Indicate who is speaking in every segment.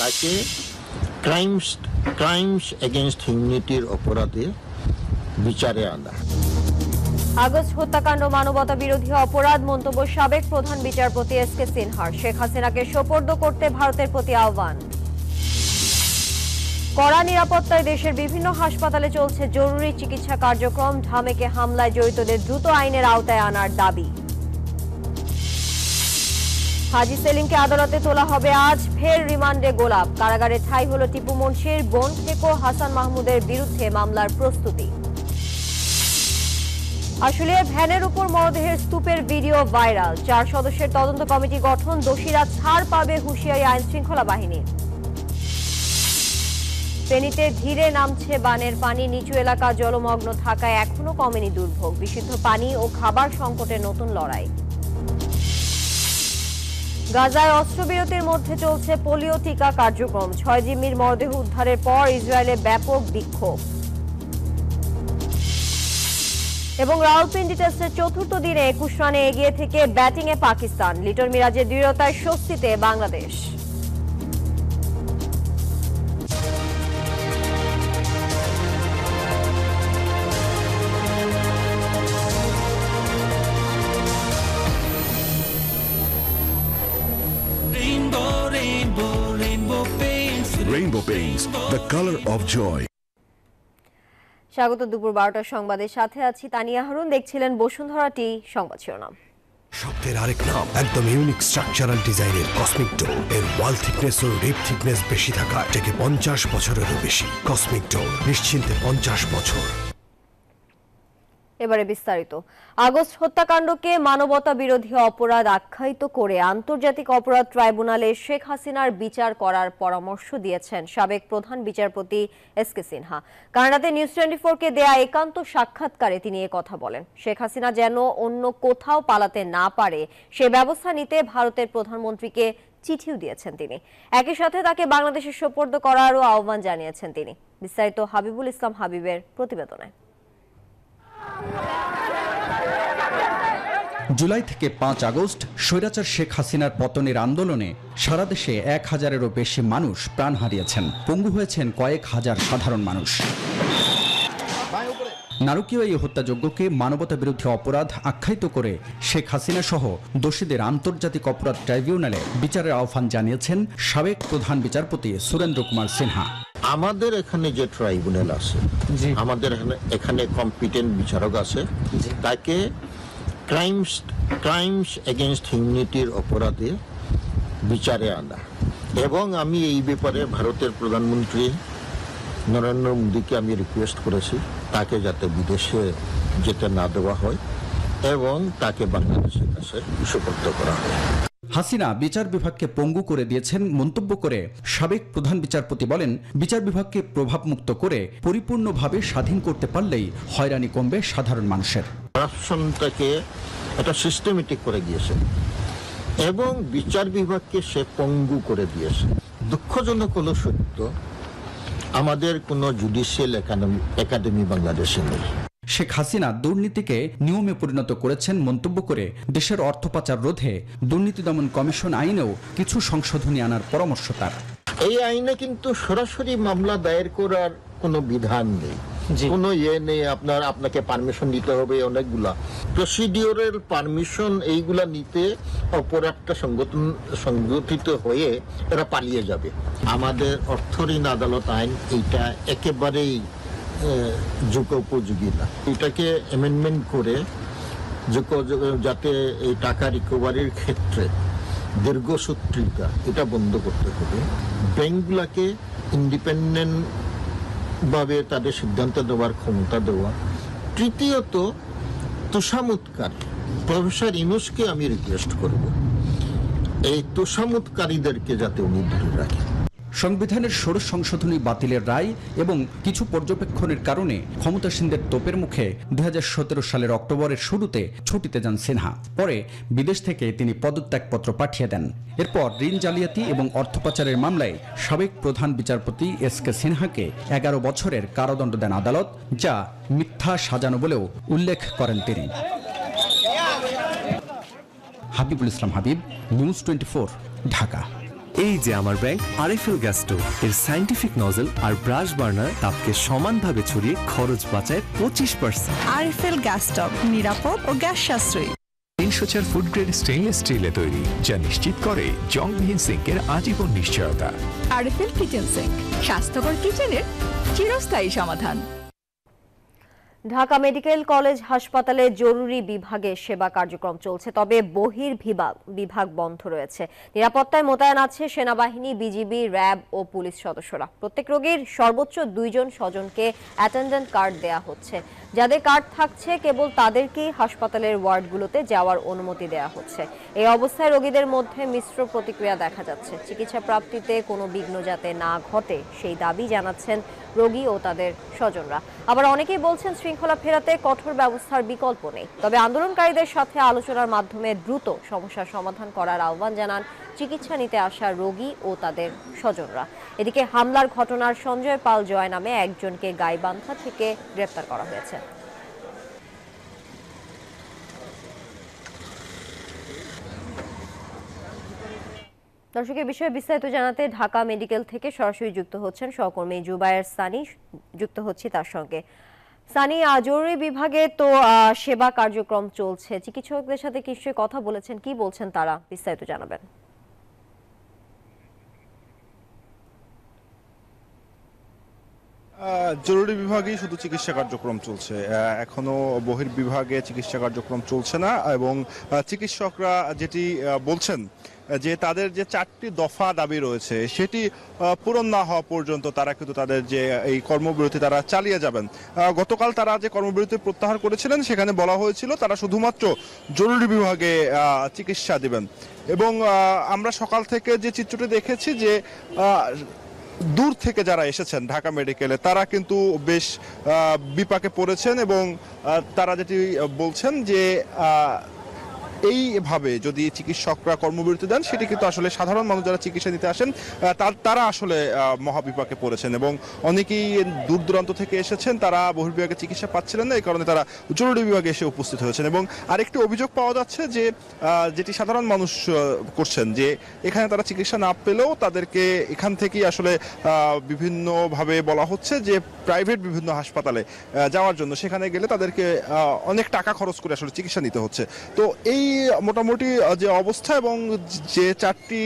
Speaker 1: তাকে crimes against হিউম্যানিটির অপরাধে বিচারে আনা।
Speaker 2: আগস্ট হত্যাকাণ্ড মানবতা বিরোধী অপরাধ মন্তব্য সাবেক প্রধান বিচারপতি এসকে সিনহার। শেখ হাসিনাকে সোপর্দ করতে ভারতের প্রতি আহ্বান। কড়া নিরাপত্তায় দেশের বিভিন্ন হাসপাতালে চলছে জরুরি চিকিৎসা কার্যক্রম। ঢামেকে হামলায় জড়িতদের দ্রুত আইনের আওতায় আনার দাবি। হাজী সেলিমকে আদালতে তোলা হবে আজ। ফের রিমান্ডে গোলাপ। কারাগারে ঠাঁই হলো টিপু মুন্সির। বোন থেকো হাসান মাহমুদের বিরুদ্ধে মামলার প্রস্তুতি। আসলে ভ্যানের উপর মরদেহের স্তূপের ভিডিও ভাইরাল। 4 সদস্যের তদন্ত কমিটি গঠন। দোষীরা ছাড় পাবে, হুঁশিয়ারি আইন শৃঙ্খলা বাহিনী। ফেনীতে ধীরে নামছে বানের পানি। নিচু এলাকা জলমগ্ন থাকায় এখনো কমেনি দুর্ভোগ। বিশুদ্ধ পানি ও খাবার সংকটে নতুন লড়াই। গাজায় অস্ত্রবিরতির মধ্যে চলছে পোলিও টিকা কার্যক্রম। 6 জিম্মির মরদেহ উদ্ধারের পর ইসরায়েলে ব্যাপক বিক্ষোভ। এবং রাওয়ালপিন্ডি টেস্টের চতুর্থ দিনে 21 রানে এগিয়ে থেকে ব্যাটিংয়ে পাকিস্তান। লিটন মিরাজের দৃঢ়তায় স্বস্তিতে Bangladesh.
Speaker 3: Rainbow Paints, the color of joy.
Speaker 2: স্বাগত দুপুর 12টার সংবাদের সাথে আছি তানিয়া হারুন। দেখছিলেন বসুন্ধরা টি সংবাদ শিরোনাম।
Speaker 4: শব্দের আরেক নাম, একদম ইউনিক স্ট্রাকচারাল ডিজাইনের কসমিক ডোর। এর ওয়াল থিকনেস ও রিপ থিকনেস বেশি থাকায় থেকে 50 বছরেরও বেশি। কসমিক ডোর, নিশ্চিন্তে 50 বছর।
Speaker 2: এবারে বিস্তারিত। আগস্ট হত্যাকাণ্ডকে মানবতা বিরোধী অপরাধ আখ্যায়িত করে আন্তর্জাতিক অপরাধ ট্রাইব্যুনালে শেখ হাসিনার বিচার করার পরামর্শ দিয়েছেন সাবেক প্রধান বিচারপতি এসকে সিনহা। কানাডাতে নিউজ 24-কে দেয়া একান্ত সাক্ষাৎকারে তিনি কথা বলেন। শেখ হাসিনা যেন অন্য কোথাও পালাতে না পারে সে ব্যবস্থা নিতে ভারতের প্রধানমন্ত্রীকে চিঠিও দিয়েছেন তিনি। একই সাথে তাকে বাংলাদেশে সোপর্দ করারও আহ্বান জানিয়েছেন তিনি। বিস্তারিত হাবিবুল ইসলাম হাবিবের প্রতিবেদনে।
Speaker 5: জুলাই থেকে 5 আগস্ট স্বৈরাচার শেখ হাসিনার পতনের আন্দোলনে সারা দেশে 1000-এরও বেশি মানুষ প্রাণ হারিয়েছেন। পঙ্গু হয়েছেন কয়েক হাজার সাধারণ মানুষ। নারকীয় এই হত্যাযজ্ঞকে মানবতা বিরোধী অপরাধ আখ্যায়িত করে শেখ হাসিনা সহ দোষীদের আন্তর্জাতিক অপরাধ ট্রাইব্যুনালে বিচারের আহ্বান জানিয়েছেন সাবেক প্রধান বিচারপতি সুরেন্দ্র কুমার সিনহা।
Speaker 1: আমাদের এখানে যে ট্রাইব্যুনাল আছে, আমাদের এখানে কম্পিটেন্ট বিচারক আছে, তাকে ক্রাইমস এগেইনস্ট হিউম্যানিটির অপরাধে বিচারে আনা। এবং আমি এই ব্যাপারে ভারতের প্রধানমন্ত্রী নরেন্দ্র মোদীকে আমি রিকোয়েস্ট করেছি তাকে যাতে বিদেশে যেতে না দেওয়া হয় এবং তাকে বাংলাদেশের কাছে সুপর্দ করা হয়।
Speaker 5: হাসিনা বিচার বিভাগকে পঙ্গু করে দিয়েছেন মন্তব্য করে সাবেক প্রধান বিচারপতি বলেন, বিচার বিভাগকে প্রভাবমুক্ত করে পরিপূর্ণভাবে স্বাধীন করতে পারলেই হয়রানি কমবে সাধারণ মানুষের।
Speaker 1: করাপশনটাকে এটা সিস্টেমেটিক করে দিয়েছে এবং বিচার বিভাগকে সে পঙ্গু করে দিয়েছে। দুঃখজনক হলো সত্য, আমাদের কোনো জুডিশিয়াল একাডেমি বাংলাদেশে নেই।
Speaker 5: শেখ হাসিনা দুর্নীতিকে নিয়মে পরিণত করেছেন মন্তব্য করে দেশের অর্থ পাচার রোধে দুর্নীতি দমন কমিশন আইনেও কিছু সংশোধনী আনার পরামর্শ তার।
Speaker 1: এই আইনে কিন্তু সরাসরি মামলা দায়ের করার কোনো বিধান নেই। কোনো নেই আপনাকে পারমিশন নিতে হবে, অনেকগুলা প্রসিডিওরাল পারমিশন এইগুলা নিতে অপরাধটা সংগঠিত হয়ে এরা পালিয়ে যাবে। আমাদের অর্থ ঋণ আদালত আইন এইটা একেবারেই যুগোপযোগী না। এটাকে অ্যামেন্ডমেন্ট করে যাতে এই টাকা রিকভারির ক্ষেত্রে দীর্ঘসূত্রিতা এটা বন্ধ করতে হবে। ব্যাংকগুলোকে ইন্ডিপেন্ডেন্ট ভাবে তাদের সিদ্ধান্ত দেওয়ার ক্ষমতা দেওয়া। তৃতীয়ত, তোষামোদকারী প্রফেসর ইউনূসকে আমি রিকোয়েস্ট করব এই তোষামোদকারীদেরকে যাতে উনি দূরে রাখেন।
Speaker 5: সংবিধানের ষোড়শ সংশোধনী বাতিলের রায় এবং কিছু পর্যবেক্ষণের কারণে ক্ষমতাসীনদের তোপের মুখে 2017 সালের অক্টোবরের শুরুতে ছুটিতে যান সিনহা। পরে বিদেশ থেকে তিনি পদত্যাগপত্র পাঠিয়ে দেন। এরপর ঋণ জালিয়াতি এবং অর্থ পাচারের মামলায় সাবেক প্রধান বিচারপতি SK সিনহাকে 11 বছরের কারাদণ্ড দেন আদালত, যা মিথ্যা সাজানো বলেও উল্লেখ করেন তিনি। হাবিবুল ইসলাম হাবিব, নিউজ 24, ঢাকা।
Speaker 6: এই যে আমার ব্যাংক আরএফএল গ্যাস স্টোভ, এর সায়েন্টিফিক নজল আর ব্রাশ বার্নার তাপকে সমানভাবে ছড়িয়ে খরচ বাঁচায় 25%।
Speaker 7: আরএফএল গ্যাস স্টোভ নিরাপদ ও গ্যাস সাশ্রয়ী।
Speaker 8: 304 ফুড গ্রেড স্টেইনলেস স্টিলে তৈরি, যা নিশ্চিত করে জংবিহীন সিঙ্কের আজীবন নিশ্চয়তা।
Speaker 7: আরএফএল কিচেন সিঙ্ক, স্বাস্থ্যকর কিচেনের চিরস্থায়ী সমাধান।
Speaker 2: ঢাকা মেডিকেল কলেজ হাসপাতালে জরুরি বিভাগে সেবা কার্যক্রম চলছে, তবে বিভাগ বন্ধ রয়েছে। নিরাপত্তায় মোতায়েন আছে সেনাবাহিনী, বিজিবি, র্যাব ও পুলিশ সদস্যরা। প্রত্যেক রোগীর সর্বোচ্চ 2 জন স্বজনকে অ্যাটেন্ডেন্ট কার্ড দেয়া হচ্ছে। যাদের কার্ড থাকছে কেবল তাদেরকেই হাসপাতালের ওয়ার্ডগুলোতে যাওয়ার অনুমতি দেওয়া হচ্ছে। এই অবস্থায় রোগীদের মধ্যে মিশ্র প্রতিক্রিয়া দেখা যাচ্ছে। চিকিৎসা প্রাপ্তিতে কোনো বিঘ্ন যাতে না ঘটে সেই দাবি জানাচ্ছেন রোগী ও তাদের স্বজনরা। আবার অনেকেই বলছেন শৃঙ্খলা ফেরাতে কঠোর ব্যবস্থার বিকল্প নেই। তবে আন্দোলনকারীদের সাথে আলোচনার মাধ্যমে দ্রুত সমস্যার সমাধান করার আহ্বান জানান চিকিৎসা নিতে আসা রোগী ও তাদের স্বজনরা। এদিকে হামলার ঘটনার সঞ্জয় পাল জয় নামে একজনকে গাইবান্ধা থেকে গ্রেপ্তার করা হয়েছে। দর্শক, এই বিষয়ে বিস্তারিত জানাতে ঢাকা মেডিকেল থেকে সরাসরি যুক্ত হচ্ছেন সহকর্মী জুবায়ের সানি। যুক্ত হচ্ছি তার সঙ্গে। সানি, জরুরি বিভাগে তো সেবা কার্যক্রম চলছে, চিকিৎসকদের সাথে নিশ্চয়ই কথা বলেছেন, কি বলছেন তারা, বিস্তারিত জানাবেন।
Speaker 9: জরুরি বিভাগেই শুধু চিকিৎসা কার্যক্রম চলছে, এখনো বহির্বিভাগে চিকিৎসা কার্যক্রম চলছে না। এবং চিকিৎসকরা যেটি বলছেন যে তাদের যে 4টি দফা দাবি রয়েছে সেটি পূরণ না হওয়া পর্যন্ত তারা কিন্তু তাদের যে এই কর্মবিরতি তারা চালিয়ে যাবেন। গতকাল তারা যে কর্মবিরতি প্রত্যাহার করেছিলেন সেখানে বলা হয়েছিল তারা শুধুমাত্র জরুরি বিভাগে চিকিৎসা দিবেন। এবং আমরা সকাল থেকে যে চিত্রটি দেখেছি যে দূর থেকে যারা এসেছেন ঢাকা মেডিকেলে তারা কিন্তু বেশ বিপাকে পড়েছেন। এবং তারা যেটি বলছেন যে এইভাবে যদি চিকিৎসকরা কর্মবিরতি দেন সেটি কিন্তু আসলে সাধারণ মানুষ যারা চিকিৎসা নিতে আসেন তারা আসলে মহাবিপাকে পড়েছেন। এবং অনেকেই দূর দূরান্ত থেকে এসেছেন, তারা বহির্বিভাগে চিকিৎসা পাচ্ছিলেন না, এই কারণে তারা জরুরি বিভাগে এসে উপস্থিত হয়েছেন। এবং আরেকটি অভিযোগ পাওয়া যাচ্ছে যে যেটি সাধারণ মানুষ করছেন যে এখানে তারা চিকিৎসা না পেলেও তাদেরকে এখান থেকেই আসলে বিভিন্নভাবে বলা হচ্ছে যে প্রাইভেট বিভিন্ন হাসপাতালে যাওয়ার জন্য, সেখানে গেলে তাদেরকে অনেক টাকা খরচ করে আসলে চিকিৎসা নিতে হচ্ছে। তো এই মোটামুটি যে অবস্থা এবং যে 4টি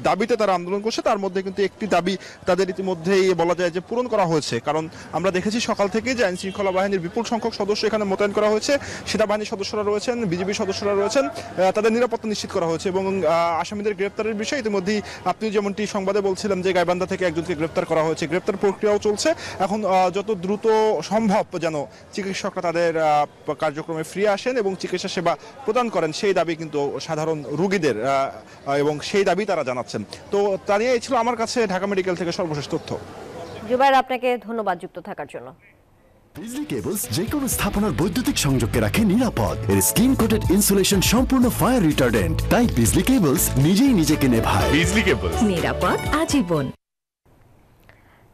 Speaker 9: দাবিতে তারা আন্দোলন করছে তার মধ্যে কিন্তু একটি দাবি তাদের ইতিমধ্যেই বলা যায় যে পূরণ করা হয়েছে। কারণ আমরা দেখেছি সকাল থেকে যে আইন শৃঙ্খলা বাহিনীর বিপুল সংখ্যক সদস্য এখানে মোতায়েন করা হয়েছে, সেনাবাহিনীর সদস্যরা রয়েছেন, বিজিবি সদস্যরা রয়েছেন, তাদের নিরাপত্তা নিশ্চিত করা হয়েছে। এবং আসামিদের গ্রেপ্তারের বিষয়ে ইতিমধ্যেই আপনি যেমনটি সংবাদে বলছিলেন যে গাইবান্ধা থেকে একজনকে গ্রেপ্তার করা হয়েছে, গ্রেপ্তার প্রক্রিয়াও চলছে। এখন যত দ্রুত সম্ভব যেন চিকিৎসকরা তাদের কার্যক্রমে ফিরে আসেন এবং চিকিৎসা সেবা প্রদান করেন সেই দাবি কিন্তু সাধারণ রোগীদের, এবং সেই দাবি তারা জানাচ্ছেন। তো তা নিয়ে এই ছিল আমার কাছে ঢাকা মেডিকেল থেকে সর্বশেষ তথ্য।
Speaker 2: জুবায়ের, আপনাকে ধন্যবাদ যুক্ত থাকার জন্য।
Speaker 3: বিজলি কেবলস যে কোনো স্থাপনার বৈদ্যুতিক সংযোগকে রাখে নিরাপদ। এর স্কিন কোটেড ইনসুলেশন সম্পূর্ণ ফায়ার রিটার্ডেন্ট, তাই বিজলি কেবলস নিজেই নিজেকে নেভায়।
Speaker 8: বিজলি কেবলস,
Speaker 7: নিরাপদ আজীবন।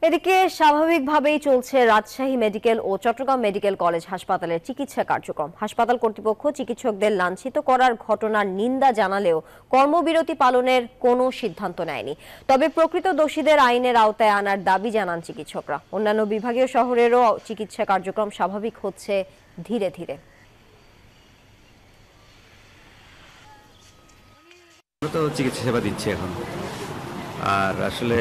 Speaker 2: এদিকে স্বাভাবিকভাবেই চলছে রাজশাহী মেডিকেল ও চট্টগ্রাম মেডিকেল কলেজ হাসপাতালের চিকিৎসা কার্যক্রম। হাসপাতাল কর্তৃপক্ষ চিকিৎসকদের লাঞ্ছিত করার ঘটনার নিন্দা জানালেও কর্মবিরতি পালনের কোনো সিদ্ধান্ত নেয়নি। তবে প্রকৃত দোষীদের আইনের আওতায় আনার দাবি জানান চিকিৎসকরা। অন্যান্য বিভাগীয় শহরেরও চিকিৎসা কার্যক্রম স্বাভাবিক হচ্ছে ধীরে ধীরে।
Speaker 10: চিকিৎসা সেবা দিচ্ছে এখন, আর আসলে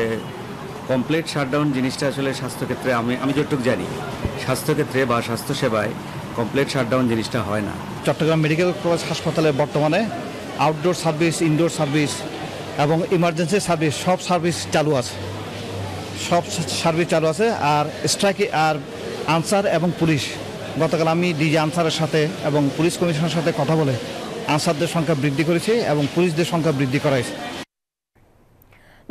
Speaker 10: কমপ্লিট শাটডাউন জিনিসটা আসলে স্বাস্থ্যক্ষেত্রে আমি যতটুকু জানি স্বাস্থ্যক্ষেত্রে বা স্বাস্থ্যসেবায় কমপ্লিট শাটডাউন জিনিসটা হয় না।
Speaker 11: চট্টগ্রাম মেডিকেল কলেজ হাসপাতালে বর্তমানে আউটডোর সার্ভিস, ইনডোর সার্ভিস এবং ইমার্জেন্সি সার্ভিস সব সার্ভিস চালু আছে। আর স্ট্রাইকে আর আনসার এবং পুলিশ, গতকাল আমি ডিজি আনসারের সাথে এবং পুলিশ কমিশনের সাথে কথা বলে আনসারদের সংখ্যা বৃদ্ধি করেছে এবং পুলিশদের সংখ্যা বৃদ্ধি করাইছে।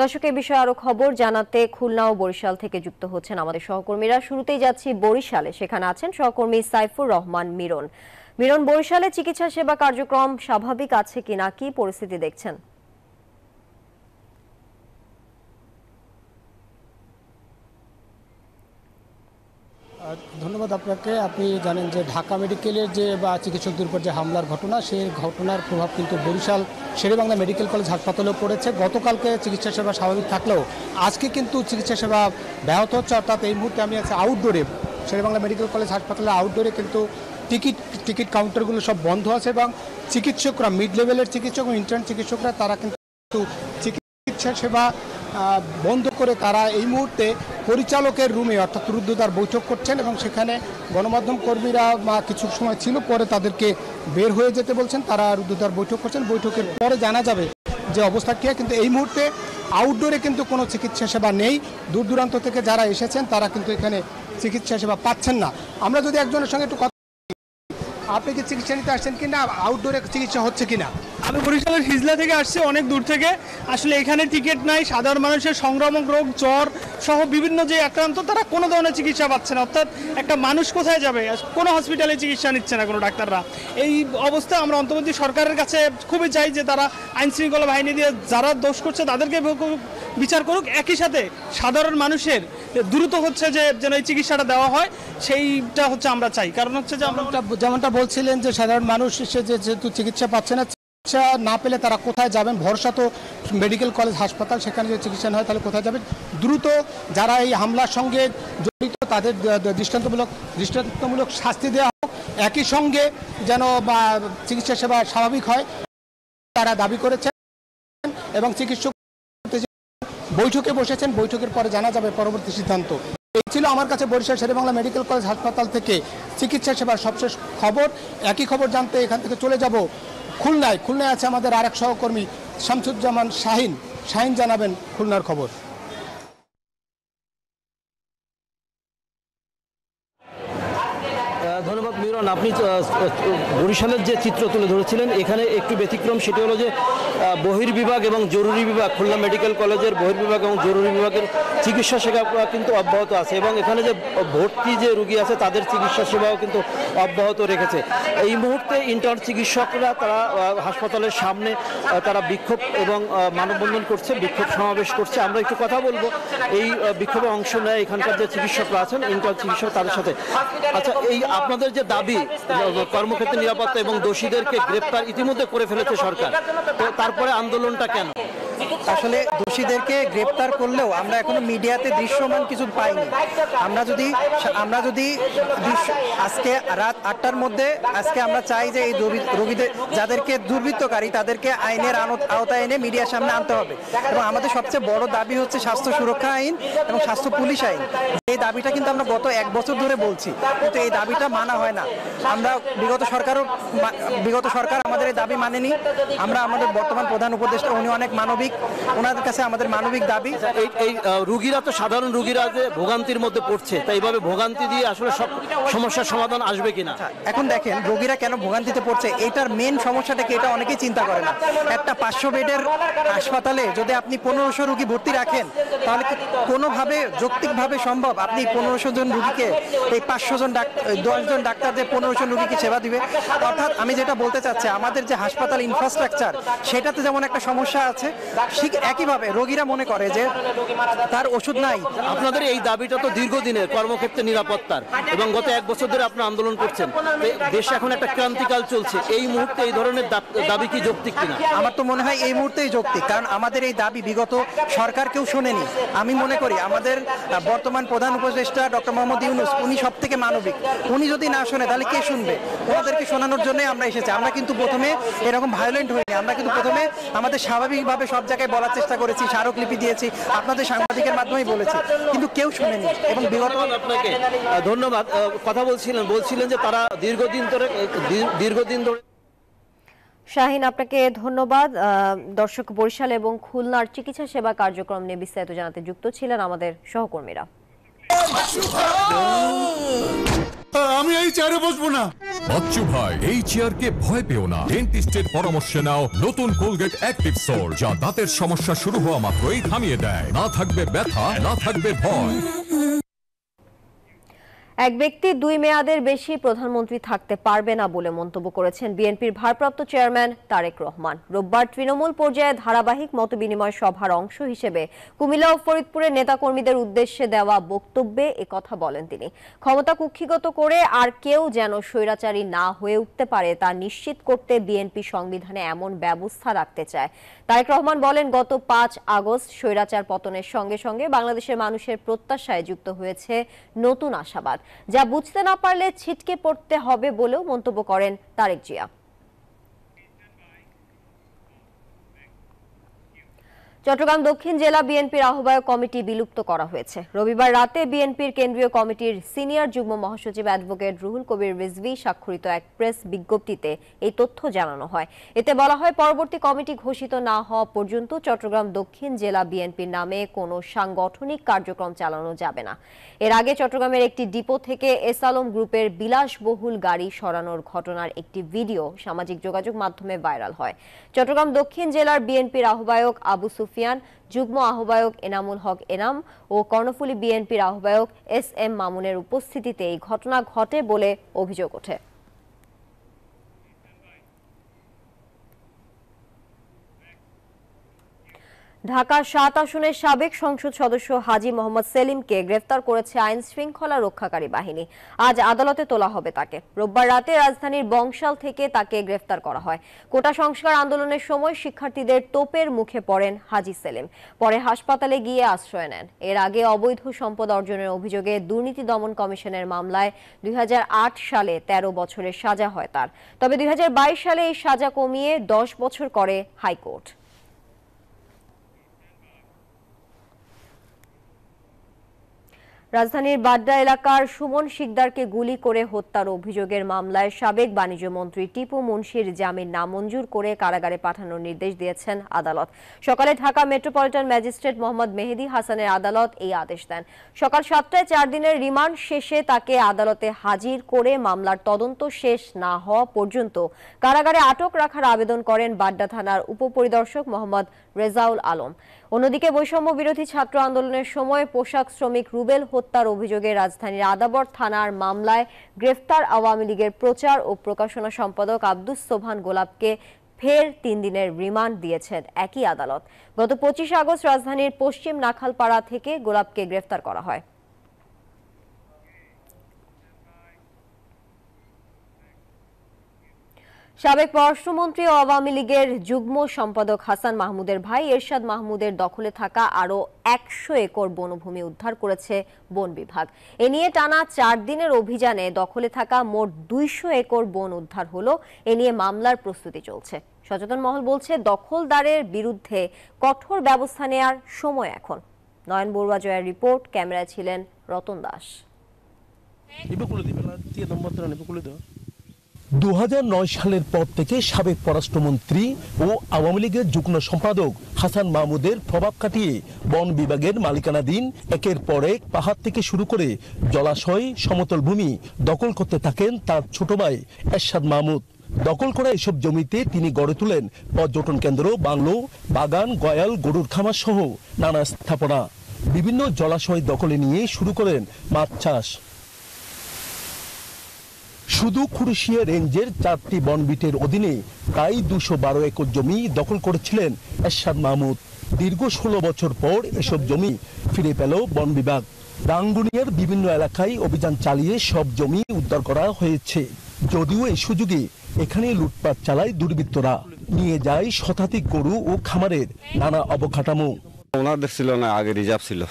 Speaker 2: দর্শক, এই বিষয়ে আরো খবর জানাতে খুলনা ও বরিশাল থেকে যুক্ত হচ্ছেন আমাদের সহকর্মীরা। শুরুতেই যাচ্ছি বরিশালে, সেখানে আছেন সহকর্মী সাইফুর রহমান মিরন। মিরন, বরিশালে চিকিৎসা সেবা কার্যক্রম স্বাভাবিক আছে কিনা, কি পরিস্থিতি দেখছেন?
Speaker 12: ধন্যবাদ আপনাকে। আপনি জানেন যে ঢাকা মেডিকেলের যে বা চিকিৎসকদের উপর যে হামলার ঘটনা, সেই ঘটনার প্রভাব কিন্তু বরিশাল শেরেবাংলা মেডিকেল কলেজ হাসপাতালেও পড়েছে। গতকালকে চিকিৎসা সেবা স্বাভাবিক থাকলেও আজকে কিন্তু চিকিৎসা সেবা ব্যাহত হচ্ছে। অর্থাৎ এই মুহূর্তে আমি আছি আউটডোরে, শেরেবাংলা মেডিকেল কলেজ হাসপাতালের আউটডোরে কিন্তু টিকিট কাউন্টারগুলো সব বন্ধ আছে এবং চিকিৎসকরা, মিড লেভেলের চিকিৎসক ও ইন্টার্ন চিকিৎসকরা তারা কিন্তু চিকিৎসা সেবা বন্ধ করে তারা এই মুহূর্তে পরিচালকের রুমে অর্থাৎ রুদ্ধদ্বার বৈঠক করছেন এবং সেখানে গণমাধ্যম কর্মীরা কিছু সময় ছিল, পরে তাদেরকে বের হয়ে যেতে বলছেন। তারা রুদ্ধদ্বার বৈঠক করছেন, বৈঠকের পরে জানা যাবে যে অবস্থা কী। কিন্তু এই মুহূর্তে আউটডোরে কিন্তু কোনো চিকিৎসা সেবা নেই। দূর দূরান্ত থেকে যারা এসেছেন তারা কিন্তু এখানে চিকিৎসা সেবা পাচ্ছেন না। আমরা যদি একজনের সঙ্গে একটু কথা, আপনি কি চিকিৎসা নিতে আসছেন কিনা, আউটডোরে চিকিৎসা হচ্ছে কিনা?
Speaker 13: আমি বরিশালের হিজলা থেকে আসছি, অনেক দূর থেকে। আসলে এখানে টিকিট নাই, সাধারণ মানুষের সংক্রামক রোগ, জ্বর সহ বিভিন্ন যে আক্রান্ত, তারা কোনো ধরনের চিকিৎসা পাচ্ছে না। অর্থাৎ একটা মানুষ কোথায় যাবে? কোনো হসপিটালে চিকিৎসা নিচ্ছে না কোনো ডাক্তাররা। এই অবস্থায় আমরা অন্তর্বর্তী সরকারের কাছে খুবই চাই যে তারা আইন শৃঙ্খলা বাহিনী দিয়ে যারা দোষ করছে তাদেরকে বিচার করুক। একই সাথে সাধারণ মানুষের দ্রুত হচ্ছে যে যেন এই চিকিৎসাটা দেওয়া হয়, সেইটা হচ্ছে আমরা চাই। কারণ হচ্ছে যে আমরা
Speaker 12: যেমনটা বলছিলেন যে সাধারণ মানুষ এসে যেহেতু চিকিৎসা পাচ্ছে না, চিকিৎসা না পেলে তারা কোথায় যাবেন? ভরসা তো মেডিকেল কলেজ হাসপাতাল, সেখানে যদি চিকিৎসা না হয় তাহলে কোথায় যাবেন? দ্রুত যারা এই হামলার সঙ্গে জড়িত তাদের দৃষ্টান্তমূলক শাস্তি দেওয়া হোক, একই সঙ্গে যেন চিকিৎসা সেবা স্বাভাবিক হয় তারা দাবি করেছেন এবং চিকিৎসক বৈঠকে বসেছেন। বৈঠকের পরে জানা যাবে পরবর্তী সিদ্ধান্ত। এই ছিল আমার কাছে বরিশাল শেরেবাংলা মেডিকেল কলেজ হাসপাতাল থেকে চিকিৎসা সেবার সবশেষ খবর। একই খবর জানতে এখান থেকে চলে যাব খুলনায়। খুলনায় আছে আমাদের আরেক সহকর্মী শামসুজ্জামান শাহিন জানাবেন খুলনার খবর।
Speaker 14: ধন্যবাদ মিরন। আপনি বরিশালের যে চিত্র তুলে ধরেছিলেন, এখানে একটু ব্যতিক্রম। সেটি হলো যে বহির্বিভাগ এবং জরুরি বিভাগ, খুলনা মেডিকেল কলেজের বহির্বিভাগ এবং জরুরি বিভাগের চিকিৎসা সেবা কিন্তু অব্যাহত আছে এবং এখানে যে ভর্তি যে রুগী আছে তাদের চিকিৎসা সেবাও কিন্তু অব্যাহত রেখেছে। এই মুহূর্তে ইন্টার্ন চিকিৎসকরা তারা হাসপাতালের সামনে তারা বিক্ষোভ এবং মানববন্ধন করছে, বিক্ষোভ সমাবেশ করছে। আমরা একটু কথা বলবো এই বিক্ষোভে অংশ নেয় এখানকার যে চিকিৎসকরা আছেন, ইন্টার্ন চিকিৎসক, তাদের সাথে। আচ্ছা, এই আপনাদের যে দাবি কর্মক্ষেত্রে নিরাপত্তা এবং দোষীদেরকে গ্রেপ্তার ইতিমধ্যে করে ফেলেছে সরকার, তো তারপরে আন্দোলনটা কেন?
Speaker 15: আসলে দোষীদেরকে গ্রেপ্তার করলেও আমরা এখনো মিডিয়াতে দৃশ্যমান কিছু পাইনি। আমরা যদি আজকে রাত 8টার মধ্যে আজকে আমরা চাই যে এই রোগীদের যাদেরকে দুর্বৃত্তকারী তাদেরকে আইনের আওতায় এনে মিডিয়ার সামনে আনতে হবে। এবং আমাদের সবচেয়ে বড় দাবি হচ্ছে স্বাস্থ্য সুরক্ষা আইন এবং স্বাস্থ্য পুলিশ আইন। এই দাবিটা কিন্তু আমরা গত 1 বছর ধরে বলছি, কিন্তু এই দাবিটা মানা হয় না। আমরা বিগত সরকার আমাদের এই দাবি মানেনি। আমরা আমাদের বর্তমান প্রধান উপদেষ্টা, উনি অনেক মানবিক, ওনাদের কাছে আমাদের মানবিক দাবি।
Speaker 14: এই রোগীরা তো সাধারণ রোগীরা যে ভোগান্তির মধ্যে পড়ছে, তাই এইভাবে ভোগান্তি দিয়ে আসলে সব সমস্যার সমাধান আসবে কিনা?
Speaker 15: এখন দেখেন রোগীরা কেন ভোগান্তিতে পড়ছে, এটার মেন সমস্যাটা কি এটা অনেকেই চিন্তা করে না। একটা 500 বেডের হাসপাতালে যদি আপনি 1500 রোগী ভর্তি রাখেন, তাহলে কোনোভাবে যৌক্তিকভাবে সম্ভব আপনি 1500 জন রোগীকে এই 500 জন 10 জন ডাক্তার যে 1500 রোগীকে সেবা দিবে? অর্থাৎ আমি যেটা বলতে চাচ্ছি, আমাদের যে হাসপাতাল ইনফ্রাস্ট্রাকচার সেটাতে যেমন একটা সমস্যা আছে, ঠিক একইভাবে রোগীরা মনে করে যে তার ওষুধ নাই।
Speaker 14: আপনাদের এই দাবিটা তো দীর্ঘদিনের কর্মক্ষেত্রে নিরাপত্তার, এবং গত 1 বছর ধরে আপনারা আন্দোলন করছেন। দেশে এখন একটা ক্রান্তিকাল চলছে, এই মুহূর্তে এই ধরনের দাবি কি যৌক্তিক কিনা?
Speaker 15: আমার তো মনে হয় এই মুহূর্তেই যৌক্তিক, কারণ আমাদের এই দাবি বিগত সরকার কেউ শোনেনি। আমি মনে করি আমাদের বর্তমান প্রধান উপদেষ্টা ডক্টর মোহাম্মদ ইউনূস, উনি সব থেকে মানবিক। উনি যদি না শোনে তাহলে কে শুনবে? ওনাদেরকে শোনানোর জন্যই আমরা এসেছি। আমরা কিন্তু প্রথমে এরকম ভায়োলেন্ট হইনি, আমরা কিন্তু প্রথমে আমাদের স্বাভাবিকভাবে সব জায়গায় বলার চেষ্টা করেছি, স্মারকলিপি দিয়েছি, আপনাদের সাংবাদিকের মাধ্যমেই বলেছি, কিন্তু কেউ শুনেনি। এবং বিগত
Speaker 14: আপনাকে ধন্যবাদ। কথা বলছিলেন যে তারা দীর্ঘদিন ধরে।
Speaker 2: শাহিন, আপনাকে ধন্যবাদ। দর্শক, বরিশাল এবং খুলনার চিকিৎসা সেবা কার্যক্রম নিয়ে বিস্তারিত জানাতে যুক্ত ছিলেন আমাদের সহকর্মীরা।
Speaker 16: আমি এই চেয়ারে বসবো না।
Speaker 17: বাচ্চু ভাই, এই চেয়ারকে ভয় পেও না। ডেন্টিস্টের পরামর্শ নাও নতুন কোলগেট অ্যাক্টিভ সোল, যা দাঁতের সমস্যা শুরু হওয়া মাত্রই থামিয়ে দেয়। না থাকবে ব্যথা, না থাকবে ভয়।
Speaker 2: এক ব্যক্তি 2 মেয়াদের বেশি প্রধানমন্ত্রী থাকতে পারবে না বলে মন্তব্য করেছেন বিএনপির ভারপ্রাপ্ত চেয়ারম্যান তারেক রহমান। রোববার তৃণমূল পর্যায়ে ধারাবাহিক মতবিনিময় সভার অংশ হিসেবে কুমিল্লা ও ফরিদপুরের নেতাকর্মীদের উদ্দেশ্যে দেওয়া বক্তব্যে একথা বলেন তিনি। ক্ষমতা কুক্ষিগত করে আর কেউ যেন স্বৈরাচারী না হয়ে উঠতে পারে তা নিশ্চিত করতে বিএনপি সংবিধানে এমন ব্যবস্থা রাখতে চায়। তারেক রহমান বলেন, গত 5 আগস্ট স্বৈরাচার পতনের সঙ্গে সঙ্গে বাংলাদেশের মানুষের প্রত্যাশায় যুক্ত হয়েছে নতুন আশাবাদ, যা বুঝতে না পারলে ছিটকে পড়তে হবে বলেও মন্তব্য করেন তারেক জিয়া। চট্টগ্রাম দক্ষিণ জেলা বিএনপির আহ্বায়ক কমিটি বিলুপ্ত করা হয়েছে। রবিবার রাতে বিএনপির কেন্দ্রীয় কমিটির সিনিয়র যুগ্ম মহাসচিব অ্যাডভোকেট রুহুল কবির রিজভী স্বাক্ষরিত এক প্রেস বিজ্ঞপ্তিতে এই তথ্য জানানো হয়। এতে বলা হয়, পরবর্তী কমিটি ঘোষিত না হওয়া পর্যন্ত চট্টগ্রাম দক্ষিণ জেলা বিএনপির নামে কোনো সাংগঠনিক কার্যক্রম চালানো যাবে না। এর আগে চট্টগ্রামের একটি ডিপো থেকে এস আলম গ্রুপের বিলাসবহুল গাড়ি সরানোর ঘটনার একটি ভিডিও সামাজিক যোগাযোগ মাধ্যমে ভাইরাল হয়। চট্টগ্রাম দক্ষিণ জেলার বিএনপির আহ্বায়ক আবু সুফিয়ান, যুগ্ম আহ্বায়ক এনামুল হক এনাম ও কর্ণফুলী বিএনপির আহ্বায়ক SM মামুনের উপস্থিতিতে এই ঘটনা ঘটে বলে অভিযোগ ওঠে। ঢাকা 7 আসনের সাবেক সংসদ সদস্য হাজী মোহাম্মদ সেলিমকে গ্রেফতার করেছে আইন শৃঙ্খলা রক্ষাকারী বাহিনী। আজ আদালতে তোলা হবে তাকে। রোববার রাতে রাজধানীর বংশাল থেকে তাকে গ্রেফতার করা হয়। কোটা সংস্কার আন্দোলনের সময় শিক্ষার্থীদের তোপের মুখে পড়েন হাজী সেলিম, পরে হাসপাতালে গিয়ে আশ্রয় নেন। এর আগে অবৈধ সম্পদ অর্জনের অভিযোগে দুর্নীতি দমন কমিশনের মামলায় 2008 সালে 13 বছরের সাজা হয় তার। তবে 2022 সালে এই সাজা কমিয়ে 10 বছর করে হাইকোর্ট। রাজধানীর বাড্ডা এলাকার সুমন শিকদারকে গুলি করে হত্যার অভিযোগের মামলায় সাবেক বাণিজ্য মন্ত্রী টিপু মুন্সির জামিন নামঞ্জুর করে কারাগারে পাঠানোর নির্দেশ দিয়েছেন আদালত। সকালে ঢাকা মেট্রোপলিটন ম্যাজিস্ট্রেট মোহাম্মদ মেহেদী হাসানের আদালত এই আদেশ দেন। সকাল 7টায় 4 দিনের রিমান্ড শেষে তাকে আদালতে হাজির করে মামলার তদন্ত শেষ না হওয়া পর্যন্ত কারাগারে আটক রাখার আবেদন করেন বাড্ডা থানার উপপরিদর্শক মোহাম্মদ রেজাউল আলম। অন্যদিকে বৈষম্য বিরোধী ছাত্র আন্দোলনের সময় পোশাক শ্রমিক রুবেল হত্যার অভিযোগে রাজধানীর আদাবর থানার মামলায় গ্রেফতার আওয়ামী লীগের প্রচার ও প্রকাশনা সম্পাদক আব্দুস সোবহান গোলাপকে ফের 3 দিনের রিমান্ড দিয়েছেন একই আদালত। গত 25 আগস্ট রাজধানীর পশ্চিম নাখালপাড়া থেকে গোলাপকে গ্রেফতার করা হয়। সাবেক পররাষ্ট্রমন্ত্রী ও আওয়ামী লীগের যুগ্ম সম্পাদক হাসান মাহমুদের ভাই এরশাদ মাহমুদের দখলে থাকা আরও 100 একর বনভূমি উদ্ধার করেছে বন বিভাগ। এ নিয়ে টানা 4 দিনের অভিযানে দখলে থাকা মোট 200 একর বন উদ্ধার হলো। এ নিয়ে মামলার প্রস্তুতি চলছে। সচেতন মহল বলছে, দখলদারের বিরুদ্ধে কঠোর ব্যবস্থা নেওয়ার সময় এখন। নয়ন বড়ুয়া জয়ের রিপোর্ট, ক্যামেরায় ছিলেন রতন দাস।
Speaker 18: 2009 সালের পর থেকে সাবেক পররাষ্ট্রমন্ত্রী ও আওয়ামী লীগের যুগ্ম সম্পাদক হাসান মাহমুদের প্রভাব কাটিয়ে বন বিভাগের মালিকানাধীন একের পর এক পাহাড় থেকে শুরু করে জলাশয়, সমতল ভূমি দখল করতে থাকেন তার ছোট ভাই এরশাদ মাহমুদ। দখল করা এসব জমিতে তিনি গড়ে তোলেন পর্যটন কেন্দ্র, বাংলো, বাগান, গয়াল, গরুর খামার সহ নানা স্থাপনা। বিভিন্ন জলাশয় দখলে নিয়ে শুরু করেন মাছ চাষ। শুধু খুরশিয়া রেঞ্জের 4টি বনবিটের অধীনে প্রায় 212 একর জমি দখল করেছিলেন এরশাদ মাহমুদ। দীর্ঘ 16 বছর পর এসব জমি ফিরে পেল বন বিভাগ। রাঙ্গুনিয়ার বিভিন্ন এলাকায় অভিযান চালিয়ে সব জমি উদ্ধার করা হয়েছে। যদিও এই সুযোগে এখানে লুটপাট চালায় দুর্বৃত্তরা, নিয়ে যায় শতাধিক গরু ও খামারের নানা অবকাঠামো।
Speaker 19: ওনাদের ছিল না, আগে রিজার্ভ ছিল,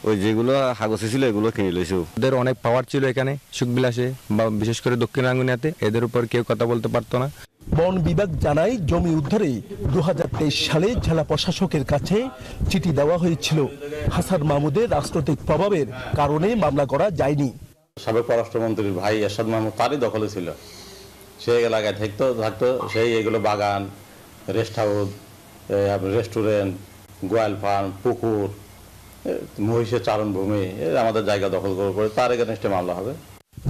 Speaker 19: ওই যেগুলো হাগসে ছিল এগুলো কিনে লইছে।
Speaker 20: ওদের অনেক পাওয়ার ছিল এখানে সুখবিলাসে, বা বিশেষ করে দক্ষিণ রাঙ্গুনিয়াতে। এদের উপর কেউ কথা বলতে পারতো না।
Speaker 18: বন বিভাগ জানায় জমি উদ্ধারে 2023 সালে জেলা প্রশাসকের কাছে চিঠি দেওয়া হয়েছিল। হাসান মাহমুদের রাজনৈতিক প্রভাবের কারণে মামলা করা যায়নি।
Speaker 21: সাবেক পররাষ্ট্রমন্ত্রীর ভাই এরশাদ মাহমুদ তারই দখলে ছিল, সে এলাকায় থাকতো সেই এগুলো বাগান, রেস্ট হাউস, রেস্টুরেন্ট, গোয়াল ফার্ম, পুকুর, মহিষের চারণভূমি, আমাদের জায়গা দখল করে তার এগেনস্টে মামলা হবে।